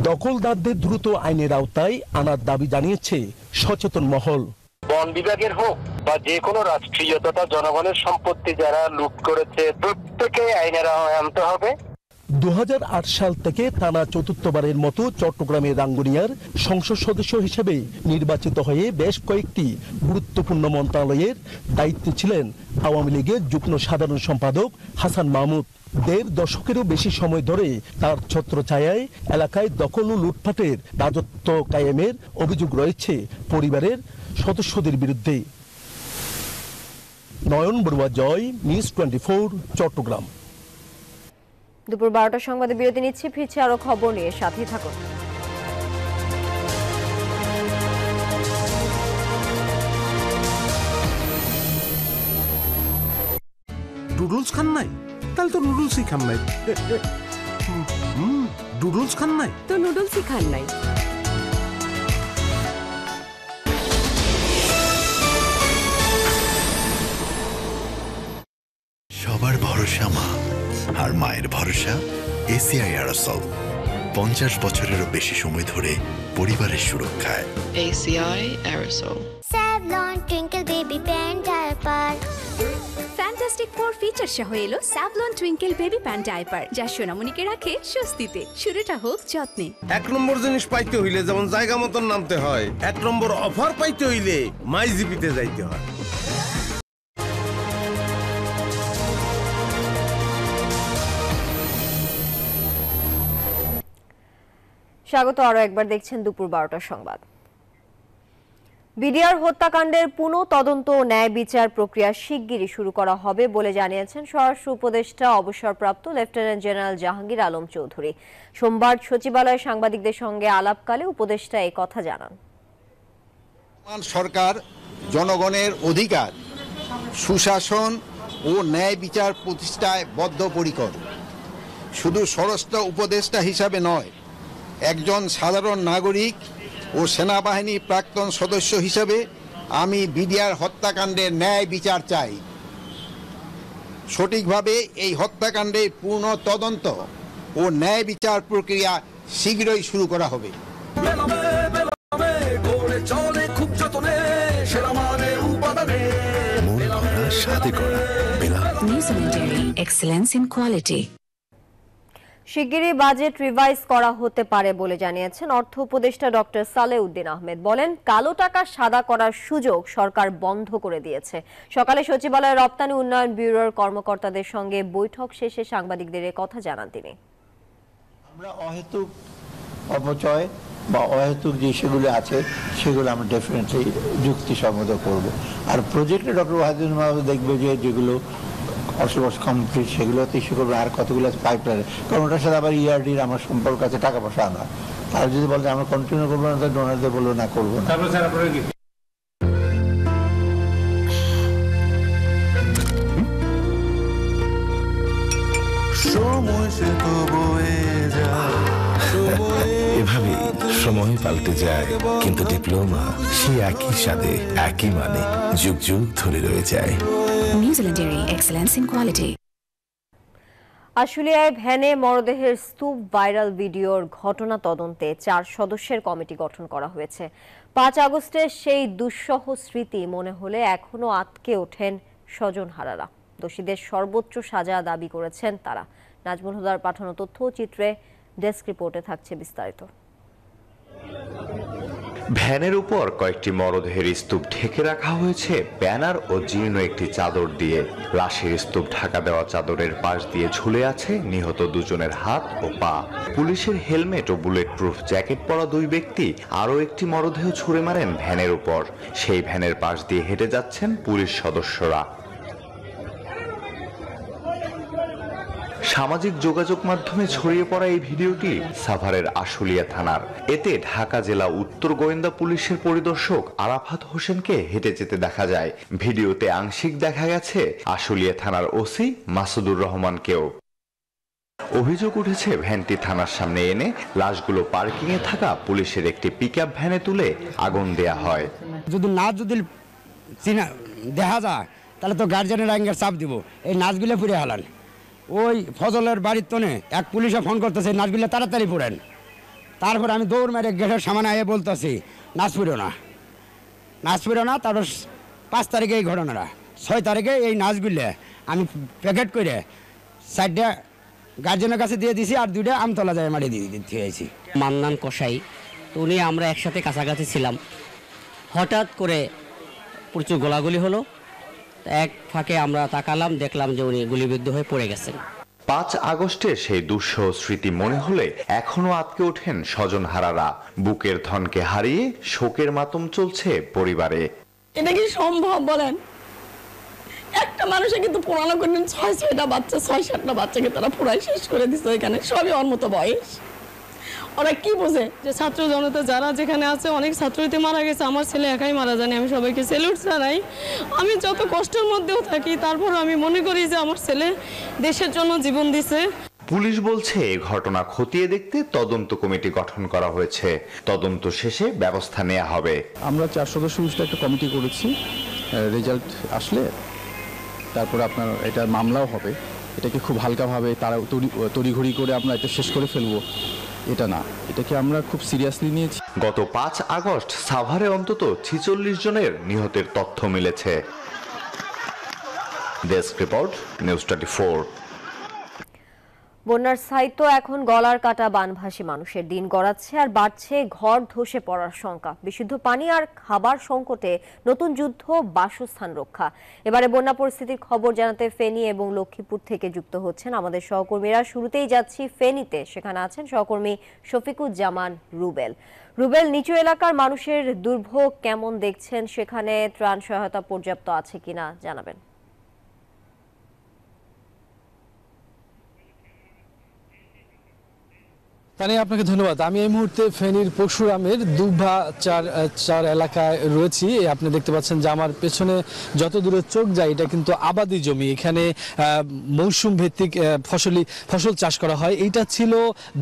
Speaker 18: দখলদারদের দ্রুত আইনের আওতায় আনার দাবি জানিয়েছে সচেতন মহল।
Speaker 22: বন বিভাগের হোক বা যে কোনো রাষ্ট্রীয় তথা জনগণের সম্পত্তি যারা লুট করেছে প্রত্যেকে আইনের আওতায় আনতে হবে।
Speaker 18: 2008 সাল থেকে টানা চতুর্থবারের মতো চট্টগ্রামের রাঙ্গুনিয়ার সংসদ সদস্য হিসেবে নির্বাচিত হয়ে বেশ কয়েকটি গুরুত্বপূর্ণ মন্ত্রণালয়ের দায়িত্বে ছিলেন আওয়ামী লীগের যুগ্ম সাধারণ সম্পাদক হাসান মাহমুদ। 1.5 দশকেরও বেশি সময় ধরে তার ছত্রছায়ায় এলাকায় দখল ও লুটপাটের রাজত্ব কায়েমের অভিযোগ রয়েছে পরিবারের সদস্যদের বিরুদ্ধে। নয়ন বড়ুয়া জয়, নিউজ 24, চট্টগ্রাম।
Speaker 2: দুপুর 12টার সংবাদে বিরতি নিচ্ছি, ফিরছে আরো খবর নিয়ে, সাথেই থাকুন।
Speaker 23: নুডলস খান নাই? তাহলে তো নুডলসই খান নাই। নুডলস খান নাই
Speaker 7: তো নুডলসই খান নাই।
Speaker 3: সবার ভরসা মা, আর মায়ের ভরসা এসিআই এরোসল। 50 বছরেরও বেশি সময় ধরে পরিবারের সুরক্ষায়।
Speaker 24: ACI Aerosol.
Speaker 25: Savlon Twinkle Baby Pant Diaper.
Speaker 7: Fantastic 4 feature সহ এলো Savlon twinkle baby pant diaper, যা সোনামণিকে রাখে স্বস্তিতে। শুরুটা হোক যত্নে।
Speaker 23: 1 নম্বর জিনিস পাইতে হইলে যেমন জায়গা মতন নামতে হয়, 1 নম্বর অফার পাইতে হইলে মাইজিপিতে যাইতে হয়।
Speaker 2: স্বাগত, আরো একবার দেখছেন দুপুর 12টার সংবাদ। বিডিআর হত্যাকাণ্ডের পুনঃ তদন্ত ও ন্যায় বিচার প্রক্রিয়া শিগগিরই শুরু করা হবে বলে জানিয়েছেন স্বরাষ্ট্র উপদেষ্টা অবসরপ্রাপ্ত লেফটেন্যান্ট জেনারেল জাহাঙ্গীর আলম চৌধুরী। সোমবার সচিবালয়ে সাংবাদিকদের সঙ্গে আলাপকালে উপদেষ্টা এই কথা জানান।
Speaker 26: সরকার জনগণের অধিকার, সুশাসন ও ন্যায় বিচার প্রতিষ্ঠায় বদ্ধপরিকর। শুধু স্বরাষ্ট্র উপদেষ্টা হিসাবে নয়, একজন সাধারণ নাগরিক ও সেনাবাহিনীর প্রাক্তন সদস্য হিসেবে আমি বিডিআর হত্যাকাণ্ডের ন্যায় বিচার চাই। সঠিকভাবে এই হত্যাকাণ্ডের পূর্ণ তদন্ত ও ন্যায় বিচার প্রক্রিয়া শীঘ্রই শুরু করা হবে।
Speaker 7: Excellence in quality.
Speaker 2: শিগগিরই বাজেট রিভাইজ করা হতে পারে বলে জানিয়েছেন অর্থ উপদেষ্টা ডক্টর সালেউদ্দিন আহমেদ। বলেন, কালো টাকা সাদা করার সুযোগ সরকার বন্ধ করে দিয়েছে। সকালে সচিবালয়ের রপ্তানি উন্নয়ন ব্যুরোর কর্মকর্তাদের সঙ্গে বৈঠক শেষে সাংবাদিকদের এ কথা জানান তিনি।
Speaker 27: আমরা অহেতুক অপচয় বা অহেতুক যে সেগুলো আছে সেগুলো আমরা ডেফিনেটলি যুক্তিসম্মত করব। আর প্রজেক্টে ডক্টর ওয়াহিদুল মাহমুদ দেখবে যে যেগুলো অলমোস্ট কমপ্লিট সেগুলোতে ইস্যু করবে, আর কতগুলো আছে পাইপলাইনে। কারণ ওটার সাথে আবার ইআরডির আমার সম্পর্ক আছে, টাকা পয়সা আনা। তারা যদি বলে আমরা কন্টিনিউ করবো না, তাহলে ডোনারদের বলবো না, করবো না।
Speaker 28: এভাবে সময় পাল্টে যায়, কিন্তু ডিপ্লোমা সে একই স্বাদে একই মানে যুগ যুগ ধরে রয়ে যায়।
Speaker 7: নিউজিল্যান্ডের এক্সেলেন্স ইন কোয়ালিটি।
Speaker 2: আশুলিয়ায় ভ্যানে মরদেহের স্তূপ ভাইরাল ভিডিওর ঘটনা তদন্তে 4 সদস্যের কমিটি গঠন করা হয়েছে। 5 আগস্টের সেই দুঃসহ স্মৃতি মনে হলে এখনো আটকে ওঠেন স্বজনহারারা। দোষীদের সর্বোচ্চ সাজা দাবি করেছেন তারা। নাজমুল হুদার পাঠানো তথ্য চিত্রে ডেস্ক রিপোর্টে থাকছে বিস্তারিত।
Speaker 1: ভ্যানের উপর কয়েকটি মরদেহের স্তূপ ঢেকে রাখা হয়েছে ব্যানার ও জীর্ণ একটি চাদর দিয়ে। লাশের স্তূপ ঢাকা দেওয়া চাদরের পাশ দিয়ে ঝুলে আছে নিহত দুজনের হাত ও পা। পুলিশের হেলমেট ও বুলেট প্রুফ জ্যাকেট পরা দুই ব্যক্তি আরও একটি মরদেহ ছুঁড়ে মারেন ভ্যানের উপর। সেই ভ্যানের পাশ দিয়ে হেঁটে যাচ্ছেন পুলিশ সদস্যরা। সামাজিক যোগাযোগ মাধ্যমে ছড়িয়ে পড়া এই ভিডিওটি সাভারের আশুলিয়া থানার। এতে ঢাকা জেলা উত্তর গোয়েন্দা পুলিশের পরিদর্শক আরাফাত হোসেনকে হেঁটে যেতে দেখা যায়। ভিডিওতে আংশিক দেখা গেছে আশুলিয়া থানার ওসি মাসুদুর রহমানকেও। অভিযোগ উঠেছে ভ্যানটি থানার সামনে এনে লাশগুলো পার্কিং এ থাকা পুলিশের একটি পিকআপ ভ্যানে তুলে আগুন দেয়া হয়।
Speaker 4: যদি দেখা যায় তাহলে তো গার্জেনের আইনের চাপ দিব, এই নাচগুলো পুড়ে হালান। ওই ফজলের বাড়ির তনে এক পুলিশে ফোন করতেছে নাচগুলো তাড়াতাড়ি পড়েন। তারপর আমি দৌড় মেরে গেটের সামনে আগে বলতেছি নাচ পুড়ো না। তারপর 5 তারিখে এই ঘটনাটা, 6 তারিখে এই নাচগুলো আমি প্যাকেট করে 4টা গার্জেনের কাছে দিয়ে দিছি আর 2টা আমতলা যায় মারি দিতে হয়েছি।
Speaker 5: মান্নান কসাই তো উনি আমরা একসাথে কাছাকাছি ছিলাম। হঠাৎ করে প্রচুর গোলাগুলি হলো, এক ফাঁকে আমরা তাকালাম, দেখলাম যে উনি গুলিবিদ্ধ হয়ে পড়ে গেছেন।
Speaker 1: 5 আগস্টের সেই দুঃসহ স্মৃতি মনে হলে এখনো আটকে ওঠেন স্বজনহারারা। বুকের ধনকে হারিয়ে শোকের মাতম চলছে পরিবারে।
Speaker 6: এটা কি সম্ভব বলেন? একটা মানুষে কিন্তু পুরানো করেন 6-6টা বাচ্চা, 6-7টা বাচ্চাকে তারা পুরাই শেষ করে দিচ্ছে। এখানে সবই ওর মতো বয়স। ওরা কি বোঝে যে ছাত্র জনতা যারা যেখানে আছে অনেক ছাত্রীতে মারা গেছে, আমার ছেলে একাই মারা যায়নি। আমি সবাইকে স্যালুট জানাই। আমি যত কষ্টের মধ্যেও থাকি তারপর আমি মনে করি যে আমার ছেলে দেশের জন্য জীবন দিছে।
Speaker 1: পুলিশ বলছে এই ঘটনা খতিয়ে দেখতে তদন্ত কমিটি গঠন করা হয়েছে। তদন্ত শেষে ব্যবস্থা নেওয়া হবে।
Speaker 8: আমরা 4 সদস্য বিশিষ্ট একটা কমিটি করেছি। রেজাল্ট আসলে তারপর আপনার এটা মামলাও হবে। এটাকে খুব হালকাভাবে তারা তড়িঘড়ি করে আমরা এটা শেষ করে ফেলবো এটা না, এটাকে আমরা খুব সিরিয়াসলি নিয়েছি।
Speaker 1: গত 5 আগস্ট সাভারে অন্তত 46 জনের নিহতের তথ্য মিলেছে। Desk report, news 24।
Speaker 2: বন্যার স্থায়িত্ব এখন গলার কাটা বানভাসী মানুষের দিন গড়াচ্ছে আর বাড়ছে ঘর ধসে পড়ার শঙ্কা। বিশুদ্ধ পানি আর খাবার সংকটে নতুন যুদ্ধ, বাসস্থান রক্ষা। এবারে বন্যা পরিস্থিতির খবর জানাতে ফেনী এবং লক্ষ্মীপুর থেকে যুক্ত হচ্ছেন আমাদের সহকর্মীরা। শুরুতেই যাচ্ছি ফেনীতে, সেখানে আছেন সহকর্মী শফিকুজ্জামান রুবেল। রুবেল, নিচু এলাকার মানুষের দুর্ভোগ কেমন দেখছেন? সেখানে ত্রাণ সহায়তা পর্যাপ্ত আছে কিনা জানাবেন।
Speaker 9: আপনাকে ধন্যবাদ। আমি এই মুহূর্তে ফেনীর পরশুরামের দুভা চার এলাকায় রয়েছি। আপনি দেখতে পাচ্ছেন যে আমার পেছনে যত দূরে চোখ যায় এটা কিন্তু আবাদি জমি। এখানে মৌসুম ভিত্তিক ফসল চাষ করা হয়। এইটা ছিল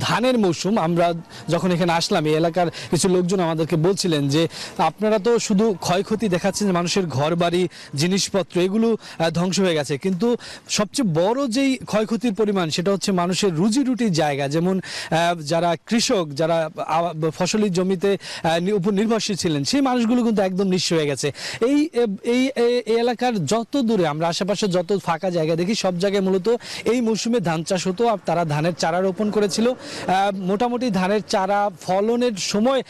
Speaker 9: ধানের মৌসুম। আমরা যখন এখানে আসলাম এই এলাকার কিছু লোকজন আমাদেরকে বলছিলেন যে আপনারা তো শুধু ক্ষয়ক্ষতি দেখাচ্ছেন, মানুষের ঘর বাড়ি জিনিসপত্র এগুলো ধ্বংস হয়ে গেছে, কিন্তু সবচেয়ে বড় যেই ক্ষয়ক্ষতির পরিমাণ সেটা হচ্ছে মানুষের রুজি রুটির জায়গা। যেমন যারা কৃষক, যারা ফসলি জমিতে উপর নির্ভরশীল ছিলেন, সেই মানুষগুলো কিন্তু একদম নিঃস্ব হয়ে গেছে। এই এলাকার যত দূরে আমরা আশেপাশে যত ফাঁকা জায়গা দেখি সব জায়গায় মূলত এই মৌসুমে ধান চাষ হতো। তারা ধানের চারা রোপণ করেছিল। মোটামুটি ধানের চারা ফলনের সময়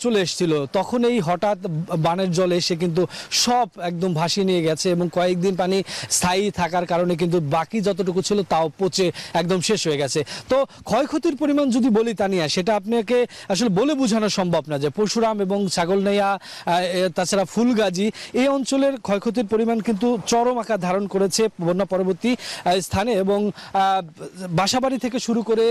Speaker 9: চলে এসেছিল, তখন এই হঠাৎ বানের জল এসে কিন্তু সব একদম ভাসিয়ে নিয়ে গেছে এবং কয়েকদিন পানি স্থায়ী থাকার কারণে কিন্তু বাকি যতটুকু ছিল তাও পচে একদম শেষ হয়ে গেছে। তো ক্ষয়ক্ষতির পরিমাণ যদি বলি তানিয়া, সেটা আপনাকে আসলে বলে বোঝানো সম্ভব না যে পরশুরাম এবং ছাগলনাইয়া তাছাড়া ফুলগাজী এই অঞ্চলের ক্ষয়ক্ষতির পরিমাণ কিন্তু চরম আকার ধারণ করেছে বন্যা পরবর্তী স্থানে। এবং বাসাবাড়ি থেকে শুরু করে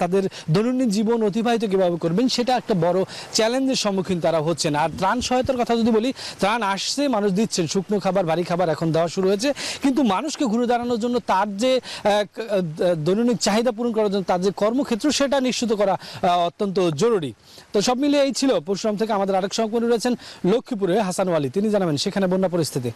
Speaker 9: তাদের দৈনন্দিন জীবন অতিবাহিত কীভাবে করবেন সেটা একটা বড় চ্যালেঞ্জের সম্মুখীন তারা হচ্ছেন। আর ত্রাণ সহায়তার কথা যদি বলি, ত্রাণ আসছে, মানুষ দিচ্ছেন, শুকনো খাবার, ভারী খাবার এখন দেওয়া শুরু হয়েছে, কিন্তু মানুষকে ঘুরে দাঁড়ানোর জন্য তার যে দৈনন্দিন চাহিদা পূরণ করার জন্য তার যে কর্মক্ষেত্র সেটা নিশ্চিত করা অত্যন্ত জরুরি। তো সব মিলিয়ে এই ছিল। পরশুরাম থেকে আমাদের আরেক সহকর্মী রয়েছেন লক্ষ্মীপুরে, হাসান ওয়ালি, তিনি জানাবেন সেখানে বন্যা পরিস্থিতি।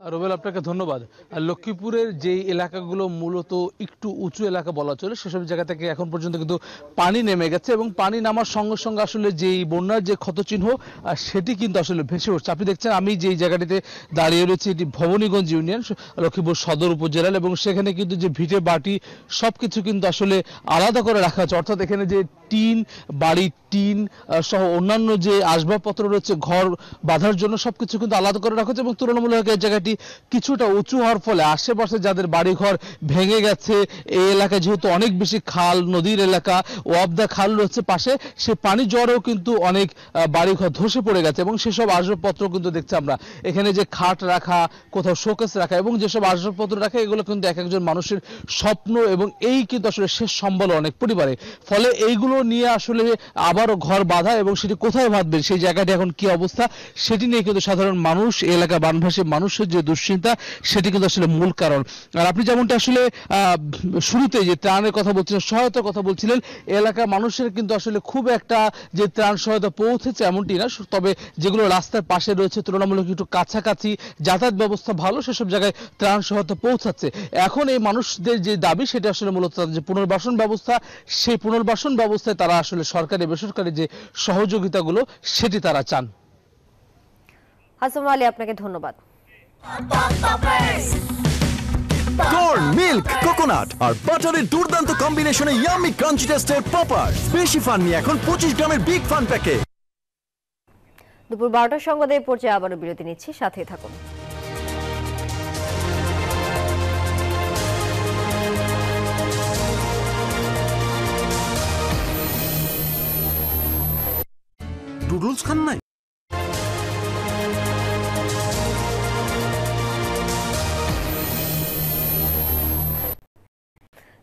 Speaker 9: রুবেল, আপনাকে ধন্যবাদ। লক্ষ্মীপুরের যে এলাকাগুলো মূলত একটু উঁচু এলাকা বলা চলে, সেসব জায়গা থেকে এখন পর্যন্ত কিন্তু পানি নেমে গেছে এবং পানি নামার সঙ্গে সঙ্গে আসলে যেই বন্যার যে ক্ষতচিহ্ন সেটি কিন্তু আসলে ভেসে উঠছে। আপনি দেখছেন আমি যেই জায়গাটিতে দাঁড়িয়ে রয়েছি এটি ভবানীগঞ্জ ইউনিয়ন লক্ষ্মীপুর সদর উপজেলার, এবং সেখানে কিন্তু যে ভিটে বাটি সবকিছু কিন্তু আসলে আলাদা করে রাখা হচ্ছে, অর্থাৎ এখানে যে টিন, বাড়ির টিন সহ অন্যান্য যে আসবাবপত্র রয়েছে ঘর বাঁধার জন্য সবকিছু কিন্তু আলাদা করে রাখা হচ্ছে এবং তুলনামূলক এই জায়গাটি কিছুটা উঁচু হওয়ার ফলে আশেপাশে যাদের বাড়িঘর ভেঙে গেছে, এই এলাকায় যেহেতু অনেক বেশি খাল নদীর এলাকা, ওয়াবদা খাল রয়েছে পাশে, সে পানি জড়েও কিন্তু অনেক বাড়িঘর ধসে পড়ে গেছে এবং সেসব আসবাবপত্র কিন্তু দেখছি আমরা এখানে যে খাট রাখা, কোথাও শোকেস রাখা এবং যেসব আসবাবপত্র রাখা, এগুলো কিন্তু এক একজন মানুষের স্বপ্ন এবং এই কিন্তু আসলে শেষ সম্বল অনেক পরিবারে। ফলে এইগুলো নিয়ে আসলে আবারও ঘর বাঁধা এবং সেটি কোথায় বাঁধবেন, সেই জায়গাটি এখন কি অবস্থা সেটি নিয়ে কিন্তু সাধারণ মানুষ, এলাকা বানভাসী মানুষের যে দুশ্চিন্তা সেটি কিন্তু আসলে মূল কারণ। আর আপনি যেমনটা আসলে শুরুতে যে ত্রাণের কথা বলছিলেন, সহায়তার কথা বলছিলেন, এলাকার মানুষের কিন্তু আসলে খুব একটা যে ত্রাণ সহায়তা পৌঁছেছে এমনটি না, তবে যেগুলো রাস্তার পাশে রয়েছে তুলনামূলক একটু কাছাকাছি যাতায়াত ব্যবস্থা ভালো, সেসব জায়গায় ত্রাণ সহায়তা পৌঁছাচ্ছে। এখন এই মানুষদের যে দাবি সেটা আসলে মূলত তাদের যে পুনর্বাসন ব্যবস্থা, সেই পুনর্বাসন ব্যবস্থায় তারা আসলে সরকারি বেসরকারি যে সহযোগিতাগুলো সেটি তারা চান।
Speaker 2: হাসান আলী, আপনাকে ধন্যবাদ।
Speaker 10: কর্ন, মিল্ক, কোকোনাট আর বাটারের দুর্দান্ত কম্বিনেশনে ইয়াম্মি ক্রাঞ্চি টেস্টের পপার। বেশি ফান নিয়ে এখন 25 গ্রামের বিগ ফান প্যাকেট।
Speaker 2: দুপুর 12টার সংবাদে পর্যায়ে আবারও বিরতি নিচ্ছি, সাথে থাকুন।
Speaker 23: নুডলস খান নাই?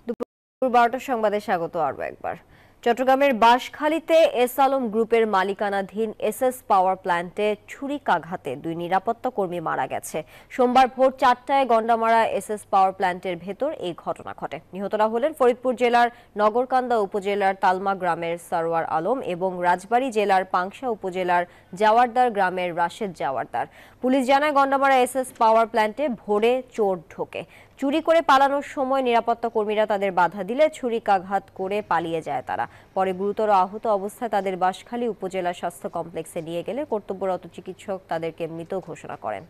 Speaker 2: দুপুর 12টার সংবাদে স্বাগত আরও একবার। চট্টগ্রামের বাঁশখালীতে এস আলম গ্রুপের মালিকানাধীন এসএস পাওয়ার প্ল্যান্টে ছুরিকাঘাতে 2 নিরাপত্তা কর্মী মারা গেছে। সোমবার ভোর 4টায় গন্ডামারা এসএস পাওয়ার প্ল্যান্টের ভেতর এই ঘটনা ঘটে। নিহতরা হলেন ফরিদপুর জেলার নগরকান্দা উপজেলার তালমা গ্রামের সরওয়ার আলম এবং রাজবাড়ী জেলার পাংশা উপজেলার জাওয়ারদার গ্রামের রাশেদ জাওয়ারদার। পুলিশ জানায় গন্ডামারা এসএস পাওয়ার প্ল্যান্টে ভোরে চোর ঢোকে। চুরি করে পালানোর সময় নিরাপত্তা কর্মীরা তাদের বাধা দিলে ছুরিকাঘাত করে পালিয়ে যায় তারা। পরে গুরুতর আহত অবস্থায় তাদের বাঁশখালী উপজেলা স্বাস্থ্য কমপ্লেক্সে নিয়ে গেলে কর্তব্যরত চিকিৎসক তাদেরকে মৃত ঘোষণা করেন।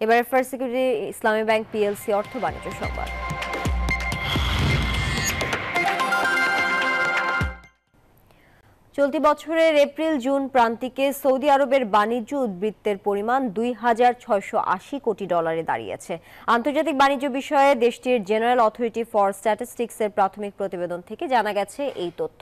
Speaker 2: এবারে ফার্স্ট সিকিউরিটি ইসলামী ব্যাংক পিএলসি অর্থ বাণিজ্য সংবাদ। চলতি বছরের এপ্রিল জুন প্রান্তিকে সৌদি আরবের বাণিজ্য উদ্বৃত্তের পরিমাণ 2,680 কোটি ডলারে দাঁড়িয়েছে। আন্তর্জাতিক বাণিজ্য বিষয়ে দেশটির জেনারেল অথরিটি ফর স্ট্যাটিস্টিক্সের প্রাথমিক প্রতিবেদন থেকে জানা গেছে এই তথ্য।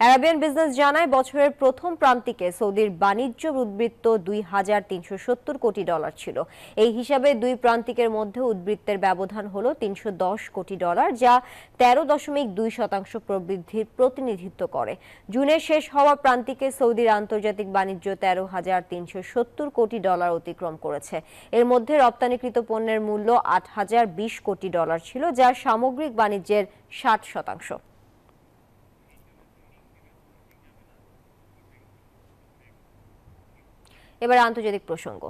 Speaker 2: আরাবিয়ান বিজনেস জানায় বছরের প্রথম প্রান্তিকে সৌদির বাণিজ্য উদ্বৃত্ত 2,370 কোটি ডলার ছিল। এই হিসাবে দুই প্রান্তিকের মধ্যে উদ্বৃত্তের ব্যবধান হল 310 কোটি ডলার, যা 13.2% প্রবৃদ্ধির প্রতিনিধিত্ব করে। জুনের শেষ হওয়া প্রান্তিকে সৌদির আন্তর্জাতিক বাণিজ্য 13,370 কোটি ডলার অতিক্রম করেছে। এর মধ্যে রপ্তানিকৃত পণ্যের মূল্য 8,020 কোটি ডলার ছিল, যা সামগ্রিক বাণিজ্যের 60%। এবার আন্তর্জাতিক প্রসঙ্গ।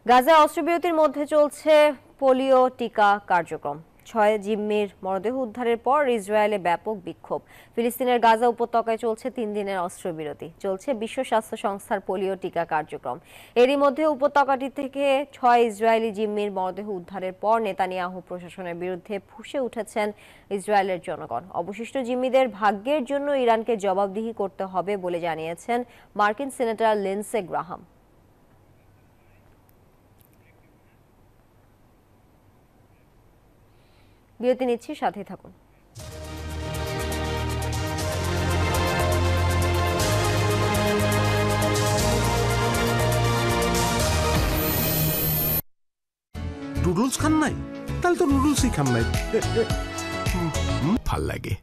Speaker 2: গাজায় অস্ত্রবিরতির মধ্যে চলছে পোলিও টিকা কার্যক্রম। 6 জিম্মির মরদেহ উদ্ধারের পর ইসরায়েলে ব্যাপক বিক্ষোভ। ফিলিস্তিনের গাজা উপত্যকায় চলছে 3 দিনের অস্ত্রবিরতি। চলছে বিশ্ব স্বাস্থ্য সংস্থার পোলিও টিকা কার্যক্রম। এরই মধ্যে উপত্যকাটি থেকে 6 ইসরায়েলি জিম্মির মরদেহ উদ্ধারের পর নেতানিয়াহু প্রশাসনের বিরুদ্ধে ফুঁসে উঠেছেন ইসরায়েলের জনগণ। অবশিষ্ট জিম্মিদের ভাগ্যের জন্য ইরানকে জবাবদিহি করতে হবে বলে জানিয়েছেন মার্কিন সিনেটর লিন্ডসে গ্রাহাম। বিরতি নিচ্ছি, সাথে থাকুন।
Speaker 23: নুডলস খান নাই? তাহলে তো নুডলসই খান নাই।
Speaker 28: ভাল লাগে।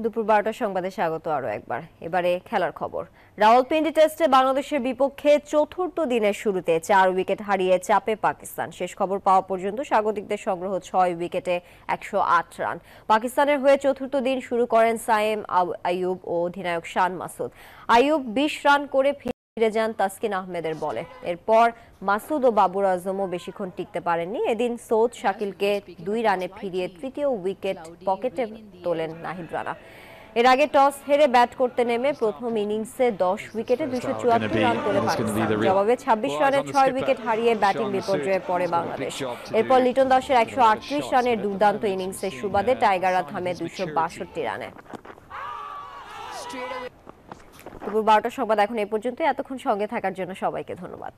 Speaker 2: দুপুর 12টার সংবাদে স্বাগত আরো একবার। এবারে খেলার খবর। রাওয়ালপিন্ডি টেস্টে বাংলাদেশের বিপক্ষে চতুর্থ দিনের শুরুতে 4 উইকেট হারিয়ে চাপে পাকিস্তান। শেষ খবর পাওয়া পর্যন্ত স্বাগতিকদের সংগ্রহ 6 উইকেটে 108 রান। পাকিস্তানের হয়ে চতুর্থ দিন শুরু করেন সায়েম আইয়ুব ও অধিনায়ক শান মাসুদ। আইয়ুব 20 রান করে ফিরে যান তাসকিন আহমেদের বলে। এরপর মাসুদ ও বাবর আজমও বেশিক্ষণ টিকতে পারেননি। এদিন সৌদ শাকিলকে 2 রানে ফিরিয়ে তৃতীয় উইকেট পকেটে তোলেন নাহিদ রানা। এর আগে টস হেরে ব্যাট করতে নেমে প্রথম ইনিংসে 10 উইকেটে 274 রান তোলে পাকিস্তান। জবাবে 26 রানে 6 উইকেট হারিয়ে ব্যাটিং বিপর্যয়ে পড়ে বাংলাদেশ। এরপর লিটন দাসের 138 রানের দুর্দান্ত ইনিংসের সুবাদে টাইগাররা থামে 262 রানে। দুপুর 12টার সংবাদ এখন এই পর্যন্ত। এতক্ষণ সঙ্গে থাকার জন্য সবাইকে ধন্যবাদ।